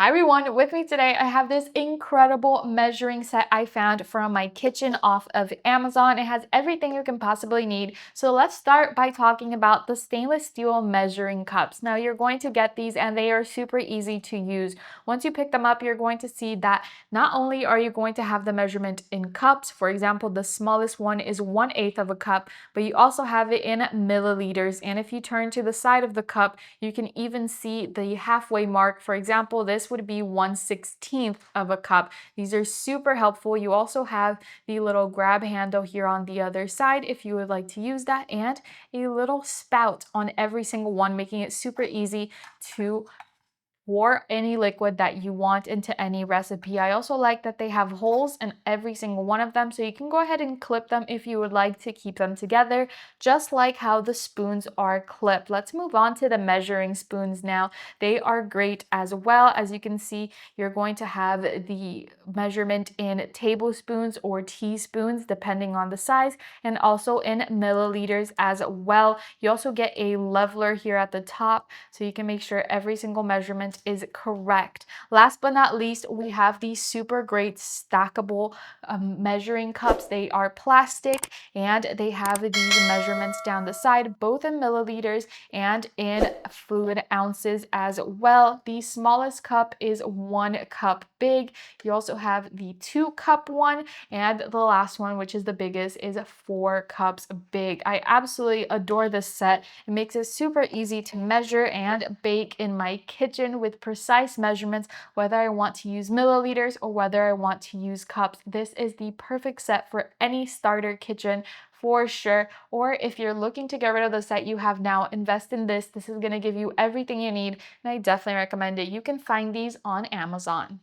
Hi everyone, with me today I have this incredible measuring set I found from my kitchen off of Amazon. It has everything you can possibly need. So let's start by talking about the stainless steel measuring cups. Now you're going to get these and they are super easy to use. Once you pick them up, you're going to see that not only are you going to have the measurement in cups, for example, the smallest one is 1/8 of a cup, but you also have it in milliliters. And if you turn to the side of the cup, you can even see the halfway mark. For example, this would be 1/16 of a cup. These are super helpful. You also have the little grab handle here on the other side if you would like to use that, and a little spout on every single one, making it super easy to pour any liquid that you want into any recipe. I also like that they have holes in every single one of them, so you can go ahead and clip them if you would like to keep them together, just like how the spoons are clipped. Let's move on to the measuring spoons now. They are great as well. As you can see, you're going to have the measurement in tablespoons or teaspoons, depending on the size, and also in milliliters as well. You also get a leveler here at the top, so you can make sure every single measurement is correct. Last but not least, we have these super great stackable measuring cups. They are plastic and they have these measurements down the side, both in milliliters and in fluid ounces as well. The smallest cup is 1 cup big. You also have the 2-cup one, and the last one, which is the biggest, is 4 cups big. I absolutely adore this set. It makes it super easy to measure and bake in my kitchen with precise measurements, whether I want to use milliliters or whether I want to use cups. This is the perfect set for any starter kitchen for sure. Or if you're looking to get rid of the set you have now, invest in this. This is going to give you everything you need, and I definitely recommend it. You can find these on Amazon.